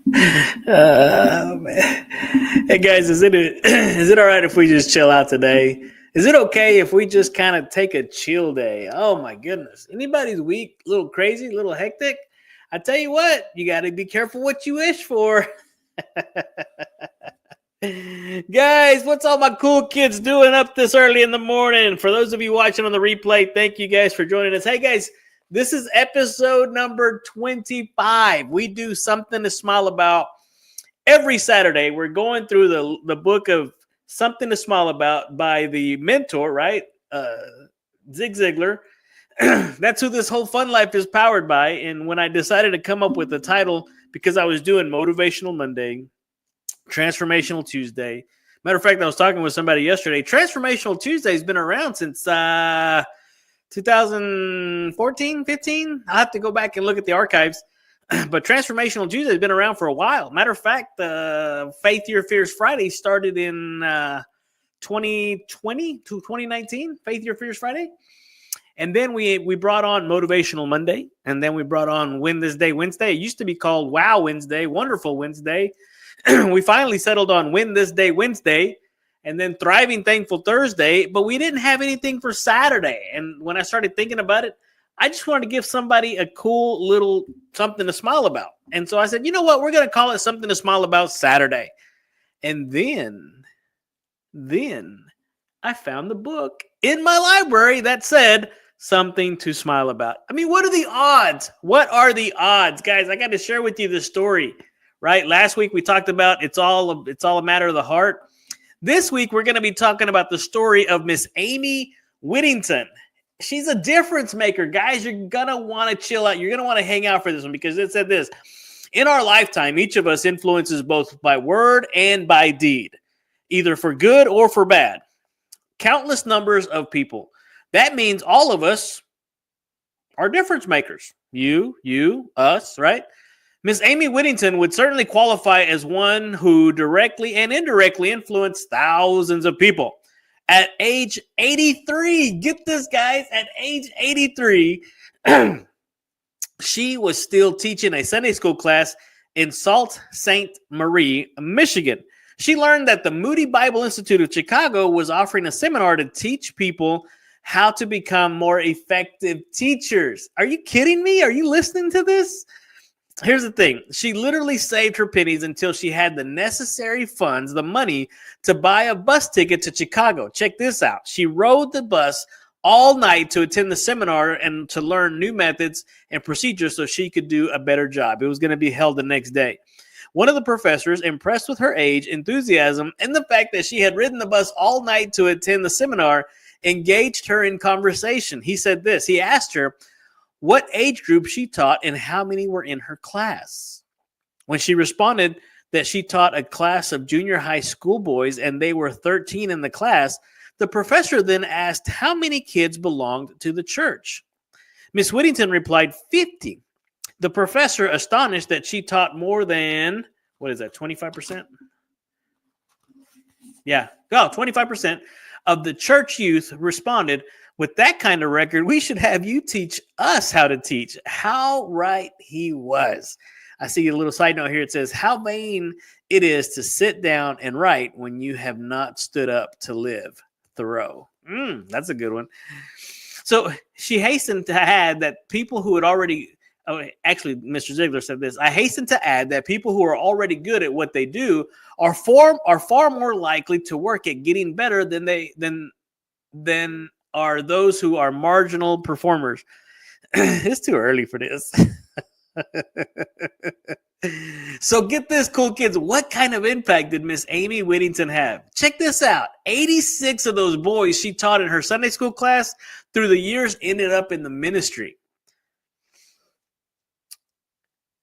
Man. Hey guys, is it all right if we just chill out today? Is it okay if we just kind of take a chill day? Oh my goodness. Anybody's week a little crazy, a little hectic? I tell you what, you got to be careful what you wish for. Guys, what's all my cool kids doing up this early in the morning? For those of you watching on the replay, thank you guys for joining us. Hey guys, this is episode number 25. We do something to smile about every Saturday. We're going through the book of Something to Smile About by the mentor, right? Zig Ziglar. That's who this whole fun life is powered by. And when I decided to come up with the title, because I was doing Motivational Monday, Transformational Tuesday. Matter of fact, I was talking with somebody yesterday. Transformational Tuesday has been around since 2014, 15. I'll have to go back and look at the archives. But Transformational Tuesday has been around for a while. Matter of fact, Faith Your Fears Friday started in 2020 to 2019. Faith Your Fears Friday. And then we brought on Motivational Monday. And then we brought on Win This Day Wednesday. It used to be called Wow Wednesday, Wonderful Wednesday. We finally settled on Win This Day Wednesday and then Thriving Thankful Thursday, but we didn't have anything for Saturday. And when I started thinking about it, I just wanted to give somebody a cool little something to smile about. And so I said, you know what? We're going to call it Something to Smile About Saturday. And then I found the book in my library that said Something to Smile About. I mean, what are the odds? What are the odds? Guys, I got to share with you this story. Right? Last week we talked about it's all a matter of the heart. This week we're going to be talking about the story of Miss Amy Whittington. She's a difference maker, guys. You're going to want to chill out. You're going to want to hang out for this one because it said this. In our lifetime, each of us influences both by word and by deed, either for good or for bad. Countless numbers of people. That means all of us are difference makers. You, us, right? Miss Amy Whittington would certainly qualify as one who directly and indirectly influenced thousands of people. At age 83, get this, guys, at age 83, she was still teaching a Sunday school class in Sault Ste. Marie, Michigan. She learned that the Moody Bible Institute of Chicago was offering a seminar to teach people how to become more effective teachers. Are you kidding me? Are you listening to this? Here's the thing. She literally saved her pennies until she had the necessary funds, the money, to buy a bus ticket to Chicago. Check this out. She rode the bus all night to attend the seminar and to learn new methods and procedures so she could do a better job. It was going to be held the next day. One of the professors, impressed with her age, enthusiasm, and the fact that she had ridden the bus all night to attend the seminar, engaged her in conversation. He said this. He asked her what age group she taught and how many were in her class. When she responded that she taught a class of junior high school boys and they were 13 in the class, the professor then asked how many kids belonged to the church. Miss Whittington replied 50. The professor, astonished that she taught more than, 25%? Yeah, 25% of the church youth responded, with that kind of record, we should have you teach us how to teach. How right he was. I see a little side note here. It says, how vain it is to sit down and write when you have not stood up to live. Thoreau. That's a good one. So she hastened to add that people who had already, actually, Mr. Ziglar said this, I hasten to add that people who are already good at what they do are far more likely to work at getting better than are those who are marginal performers. It's too early for this. So get this, cool kids. What kind of impact did Miss Amy Whittington have? Check this out. 86 of those boys she taught in her Sunday school class through the years ended up in the ministry.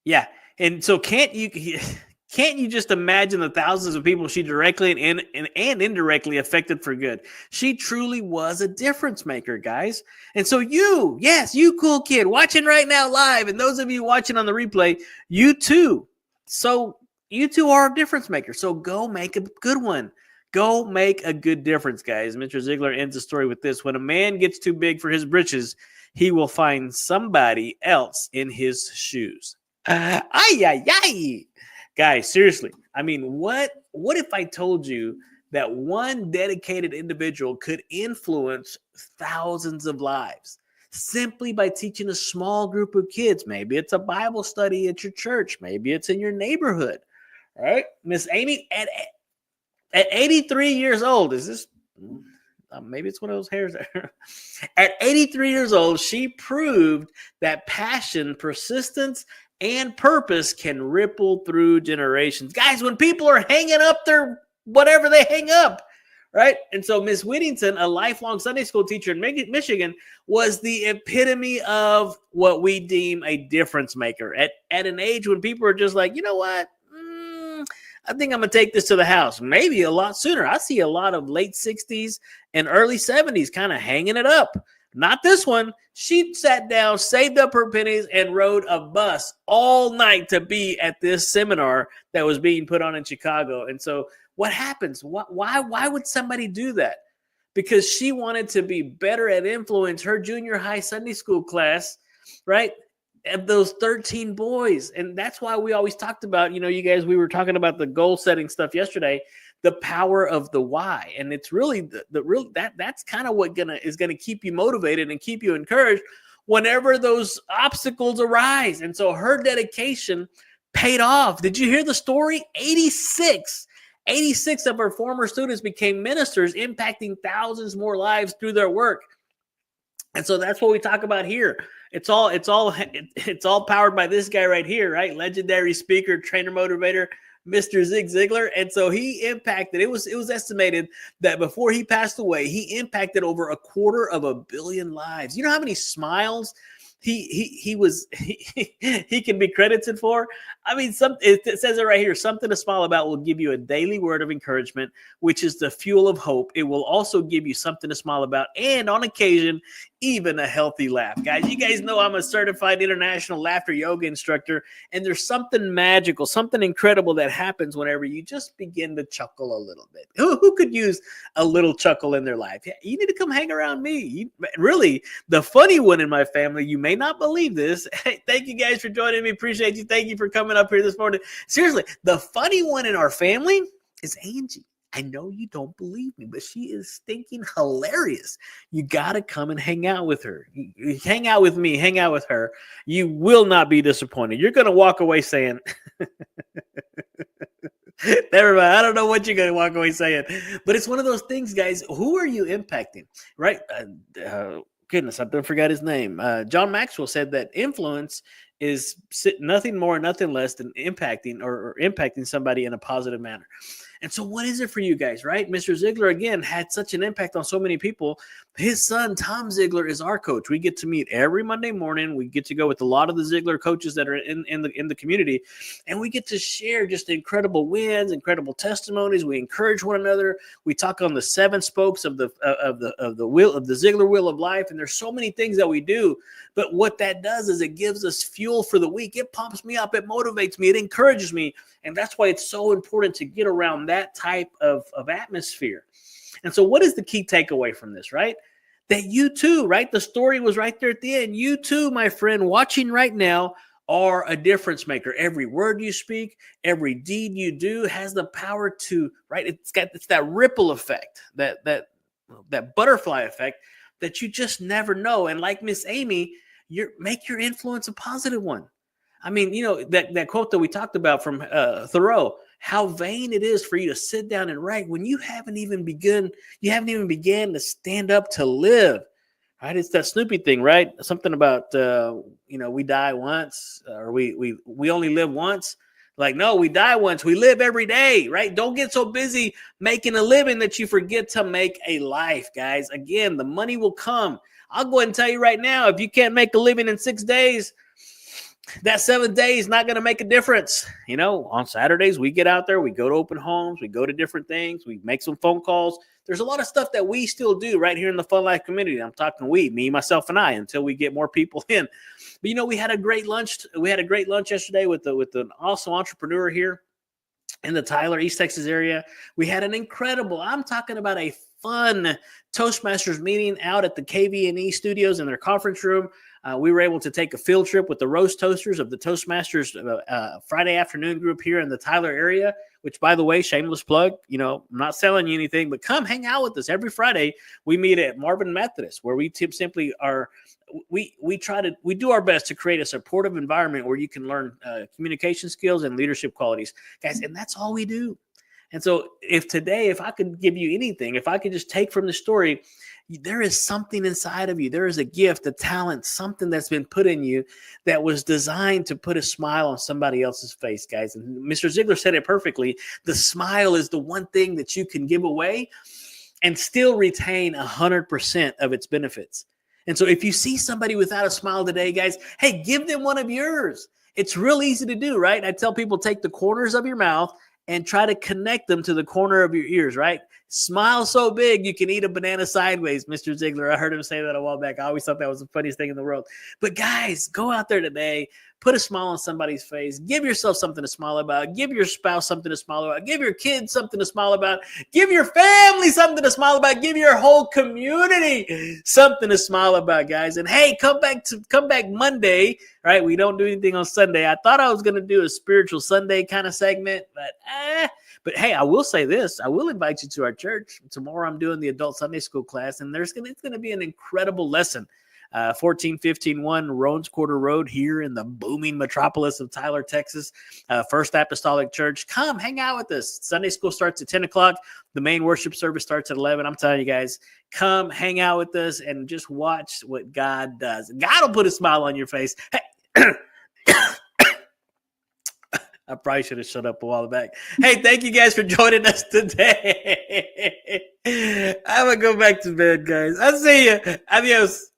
Yeah. And so can't you just imagine the thousands of people she directly and indirectly affected for good? She truly was a difference maker, guys. And so you cool kid watching right now live, and those of you watching on the replay, you too. So you two are a difference maker. So go make a good one. Go make a good difference, guys. Mr. Ziglar ends the story with this. When a man gets too big for his britches, he will find somebody else in his shoes. Ay, ay, ay. Guys, seriously. I mean, what if I told you that one dedicated individual could influence thousands of lives simply by teaching a small group of kids? Maybe it's a Bible study at your church. Maybe it's in your neighborhood, right? Miss Amy, at 83 years old, is this, maybe it's one of those hairs there. At 83 years old, she proved that passion, persistence, and purpose can ripple through generations. Guys, when people are hanging up their whatever they hang up, right? And so Miss Whittington, a lifelong Sunday school teacher in Michigan, was the epitome of what we deem a difference maker. At an age when people are just like, you know what? I think I'm going to take this to the house. Maybe a lot sooner. I see a lot of late 60s and early 70s kind of hanging it up. Not this one. She sat down, saved up her pennies, and rode a bus all night to be at this seminar that was being put on in Chicago. And so what happens? Why would somebody do that? Because she wanted to be better at influence. Her junior high Sunday school class, right? Of those 13 boys. And that's why we always talked about, you guys, we were talking about the goal setting stuff yesterday, the power of the why. And it's really that's kind of what is gonna keep you motivated and keep you encouraged whenever those obstacles arise. And so her dedication paid off. Did you hear the story? 86 of her former students became ministers, impacting thousands more lives through their work. And so that's what we talk about here. It's all powered by this guy right here, right? Legendary speaker, trainer, motivator, Mr. Zig Ziglar. And so he impacted, it was estimated that before he passed away, he impacted over 250 million lives. You know how many smiles he can be credited for? I mean, it says it right here. Something to smile about will give you a daily word of encouragement, which is the fuel of hope. It will also give you something to smile about, and on occasion, even a healthy laugh. Guys, you guys know I'm a certified international laughter yoga instructor, and there's something magical, something incredible that happens whenever you just begin to chuckle a little bit. Who could use a little chuckle in their life? Yeah, you need to come hang around me. Really, the funny one in my family, you may not believe this. Hey, thank you guys for joining me. Appreciate you. Thank you for coming up here this morning. Seriously, the funny one in our family is Angie. I know you don't believe me, but she is stinking hilarious. You got to come and hang out with her. You hang out with me, hang out with her. You will not be disappointed. You're going to walk away saying, never mind. I don't know what you're going to walk away saying, but it's one of those things, guys. Who are you impacting, right? Goodness, I forgot his name. John Maxwell said that influence is nothing more, nothing less than impacting or impacting somebody in a positive manner. And so what is it for you guys, right? Mr. Ziglar, again, had such an impact on so many people. His son, Tom Ziglar, is our coach. We get to meet every Monday morning. We get to go with a lot of the Ziglar coaches that are in the community, and we get to share just incredible wins, incredible testimonies. We encourage one another. We talk on the 7 spokes of the wheel of the Ziglar wheel of life, and there's so many things that we do. But what that does is it gives us fuel for the week. It pumps me up. It motivates me. It encourages me. And that's why it's so important to get around that type of atmosphere. And so what is the key takeaway from this, right? That you too, right? The story was right there at the end. You too, my friend, watching right now, are a difference maker. Every word you speak, every deed you do has the power to, right? It's that ripple effect, that butterfly effect that you just never know. And like Miss Amy, make your influence a positive one. I mean, that quote that we talked about from Thoreau, how vain it is for you to sit down and write when you haven't even began to stand up to live, right? It's that Snoopy thing, right? Something about, we die once, or we only live once. Like, no, we die once. We live every day, right? Don't get so busy making a living that you forget to make a life, guys. Again, the money will come. I'll go ahead and tell you right now, if you can't make a living in 6 days, that 7th day is not going to make a difference. On Saturdays, we get out there, we go to open homes, we go to different things, we make some phone calls. There's a lot of stuff that we still do right here in the Fun Life community. I'm talking me, myself, and I, until we get more people in. But we had a great lunch. We had a great lunch yesterday with an awesome entrepreneur here in the Tyler, East Texas area. We had an incredible, I'm talking about a fun Toastmasters meeting out at the KV&E studios in their conference room. We were able to take a field trip with the Roast Toasters of the Toastmasters Friday afternoon group here in the Tyler area, which, by the way, shameless plug, I'm not selling you anything, but come hang out with us. Every Friday, we meet at Marvin Methodist, where we simply are we do our best to create a supportive environment where you can learn communication skills and leadership qualities, guys, and that's all we do. And so if I could give you anything, if I could just take from the story, there is something inside of you. There is a gift, a talent, something that's been put in you that was designed to put a smile on somebody else's face, guys. And Mr. Ziglar said it perfectly. The smile is the one thing that you can give away and still retain 100% of its benefits. And so if you see somebody without a smile today, guys, hey, give them one of yours. It's real easy to do, right? I tell people, take the corners of your mouth and try to connect them to the corner of your ears, right? Smile so big you can eat a banana sideways, Mr. Ziglar. I heard him say that a while back. I always thought that was the funniest thing in the world. But guys, go out there today, put a smile on somebody's face, give yourself something to smile about, give your spouse something to smile about, give your kids something to smile about, give your family something to smile about, give your whole community something to smile about, guys. And hey, come back Monday, right? We don't do anything on Sunday. I thought I was going to do a spiritual Sunday kind of segment, but hey, I will say this. I will invite you to our church. Tomorrow I'm doing the adult Sunday school class, and it's going to be an incredible lesson. 14151 Roans Quarter Road here in the booming metropolis of Tyler, Texas. First Apostolic Church. Come hang out with us. Sunday school starts at 10 o'clock. The main worship service starts at 11. I'm telling you guys, come hang out with us and just watch what God does. God will put a smile on your face. Hey, I probably should have shut up a while back. Hey, thank you guys for joining us today. I'm going to go back to bed, guys. I'll see you. Adios.